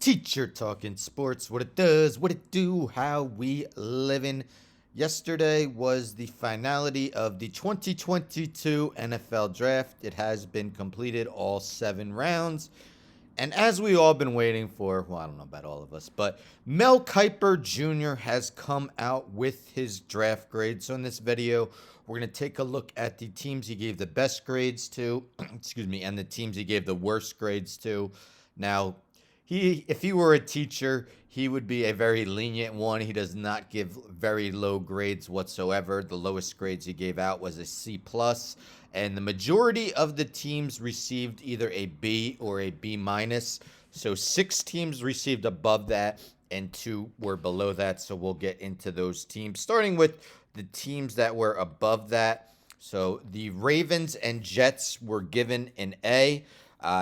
Teacher talking sports, what it does, what it do, how we living. Yesterday was the finality of the 2022 NFL Draft. It has been completed, all 7 rounds. And as we all been waiting for, well, I don't know about all of us, but Mel Kiper Jr. has come out with his draft grades. So in this video, we're going to take a look at the teams he gave the best grades to, excuse me, and the teams he gave the worst grades to. Now, if he were a teacher, he would be a very lenient one. He does not give very low grades whatsoever. The lowest grades he gave out was a C plus, and the majority of the teams received either a B or a B minus. So 6 teams received above that, and 2 were below that. So we'll get into those teams, starting with the teams that were above that. So the Ravens and Jets were given an A.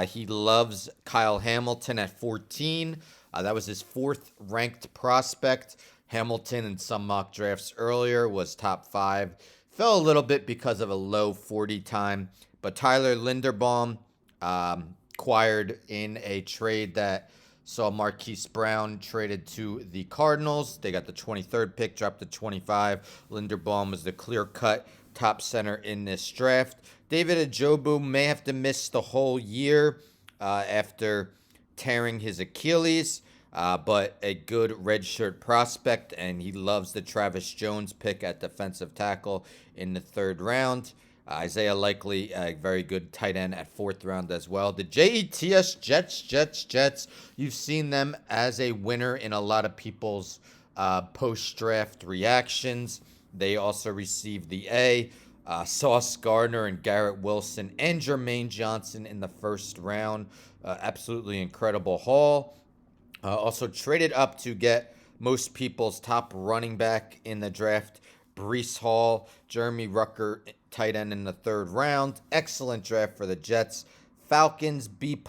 He loves Kyle Hamilton at 14. That was his 4th ranked prospect. Hamilton in some mock drafts earlier was top 5. Fell a little bit because of a low 40 time. But Tyler Linderbaum acquired in a trade that saw Marquise Brown traded to the Cardinals. They got the 23rd pick, dropped to 25. Linderbaum was the clear-cut top center in this draft. David Njoku may have to miss the whole year after tearing his Achilles, but a good redshirt prospect, and he loves the Travis Jones pick at defensive tackle in the 3rd round. Isaiah Likely, a very good tight end at 4th round as well. The Jets, Jets. You've seen them as a winner in a lot of people's post-draft reactions. They also received the A. Sauce Gardner and Garrett Wilson and Jermaine Johnson in the 1st round. Absolutely incredible haul. Also traded up to get most people's top running back in the draft, Breece Hall, Jeremy Rucker, tight end in the 3rd round. Excellent draft for the Jets. Falcons, B+.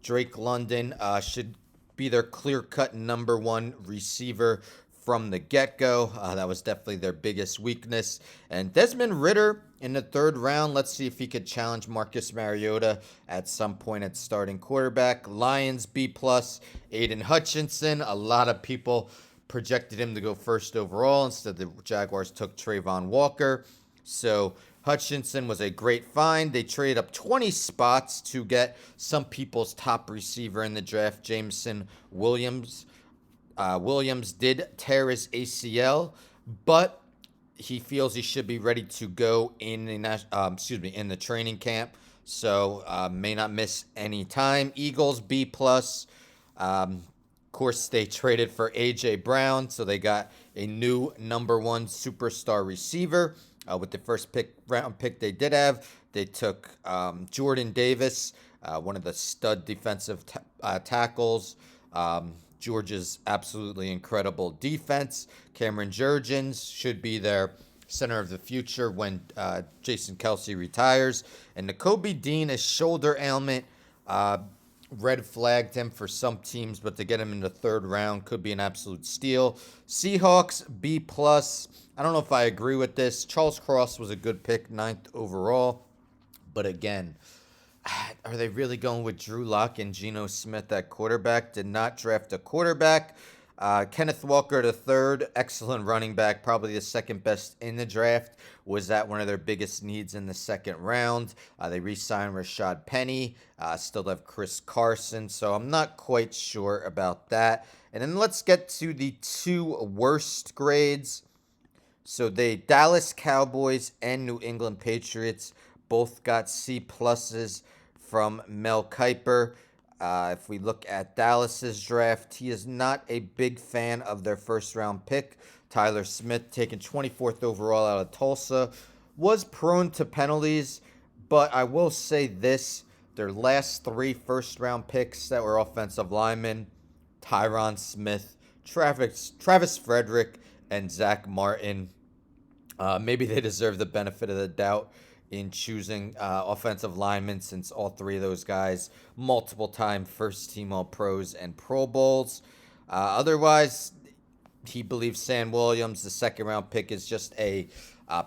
Drake London should be their clear-cut number 1 receiver from the get-go. That was definitely their biggest weakness. And Desmond Ridder in the 3rd round. Let's see if he could challenge Marcus Mariota at some point at starting quarterback. Lions, B+. Aiden Hutchinson. A lot of people projected him to go 1st overall. Instead, the Jaguars took Trayvon Walker. So Hutchinson was a great find. They traded up 20 spots to get some people's top receiver in the draft, Jameson Williams. Williams did tear his ACL, but he feels he should be ready to go in the training camp. So may not miss any time. Eagles B+. Of course, they traded for A.J. Brown, so they got a new number 1 superstar receiver. With the first round pick they did have, they took Jordan Davis, one of the stud defensive tackles. Georgia's absolutely incredible defense. Cameron Jurgens should be their center of the future when Jason Kelce retires. And Nakobe Dean, a shoulder ailment, red flagged him for some teams, but to get him in the 3rd round could be an absolute steal. Seahawks, B+. I don't know if I agree with this. Charles Cross was a good pick, 9th overall. But again, are they really going with Drew Lock and Geno Smith at quarterback? Did not draft a quarterback. Kenneth Walker III, excellent running back, probably the 2nd best in the draft. Was that one of their biggest needs in the 2nd round? They re-signed Rashad Penny. Still have Chris Carson, so I'm not quite sure about that. And then let's get to the 2 worst grades. So the Dallas Cowboys and New England Patriots both got C pluses from Mel Kiper. If we look at Dallas's draft, he is not a big fan of their 1st round pick. Tyler Smith, taken 24th overall out of Tulsa, was prone to penalties, but I will say this, their last 3 1st round picks that were offensive linemen, Tyron Smith, Travis Frederick, and Zach Martin. Maybe they deserve the benefit of the doubt in choosing offensive linemen, since all 3 of those guys multiple-time first-team All-Pros and Pro Bowls. Otherwise, he believes Sam Williams, the 2nd-round pick, is just a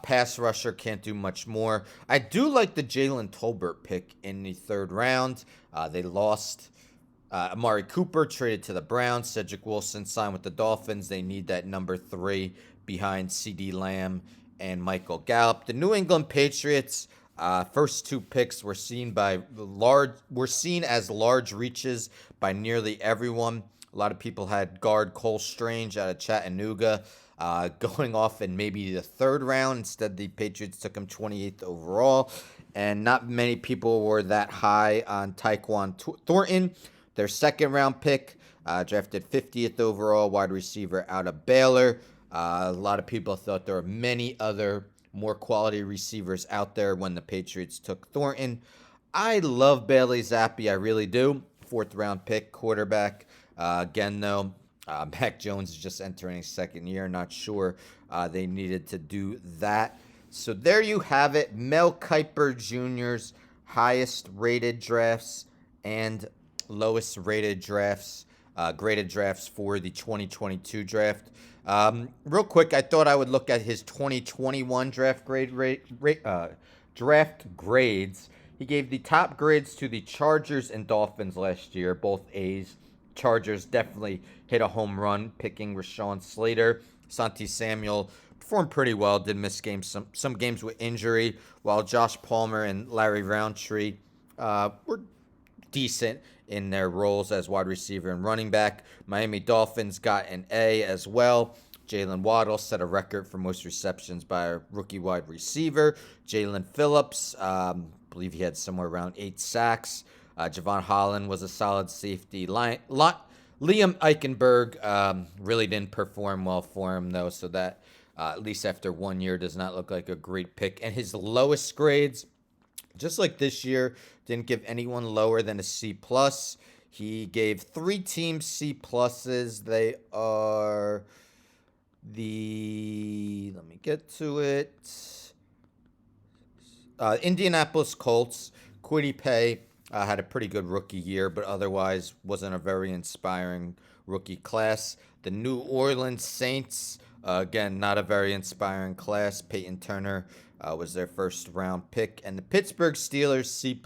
pass rusher, can't do much more. I do like the Jalen Tolbert pick in the 3rd round. They lost Amari Cooper traded to the Browns. Cedric Wilson signed with the Dolphins. They need that number 3 behind CeeDee Lamb and Michael Gallup. The New England Patriots first 2 picks were seen as large reaches by nearly everyone. A lot of people had guard Cole Strange out of Chattanooga going off in maybe the 3rd round. Instead, the Patriots took him 28th overall. And not many people were that high on Tyquan Thornton, their 2nd round pick, drafted 50th overall, wide receiver out of Baylor. A lot of people thought there were many other more quality receivers out there when the Patriots took Thornton. I love Bailey Zappi, I really do. 4th round pick, quarterback. Again, though, Mac Jones is just entering his 2nd year. Not sure they needed to do that. So there you have it. Mel Kiper Jr.'s highest rated drafts and lowest rated drafts, graded drafts for the 2022 draft. Real quick, I thought I would look at his 2021 draft draft grades. He gave the top grades to the Chargers and Dolphins last year, both A's. Chargers definitely hit a home run, picking Rashawn Slater. Santi Samuel performed pretty well, did miss games, some games with injury, while Josh Palmer and Larry Roundtree were decent in their roles as wide receiver and running back. Miami Dolphins got an A as well. Jalen Waddle set a record for most receptions by a rookie wide receiver. Jalen Phillips, believe he had somewhere around 8 sacks. Javon Holland was a solid safety. Liam Eichenberg really didn't perform well for him, though, so that, at least after 1 year, does not look like a great pick. And his lowest grades, just like this year, didn't give anyone lower than a C+. He gave 3 teams C+. They are let me get to it. Indianapolis Colts. Kwity Paye had a pretty good rookie year, but otherwise wasn't a very inspiring rookie class. The New Orleans Saints, again, not a very inspiring class. Peyton Turner was their 1st round pick. And the Pittsburgh Steelers, C+.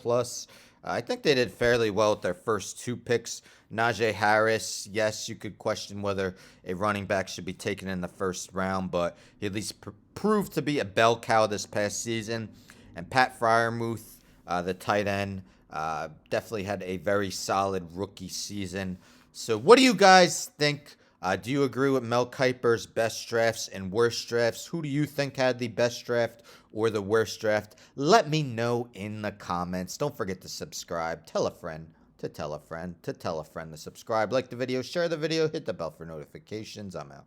I think they did fairly well with their first 2 picks. Najee Harris, yes, you could question whether a running back should be taken in the 1st round, but he at least proved to be a bell cow this past season. And Pat Freiermuth, the tight end, definitely had a very solid rookie season. So what do you guys think? Do you agree with Mel Kiper's best drafts and worst drafts? Who do you think had the best draft or the worst draft? Let me know in the comments. Don't forget to subscribe. Tell a friend to tell a friend to tell a friend to subscribe. Like the video, share the video, hit the bell for notifications. I'm out.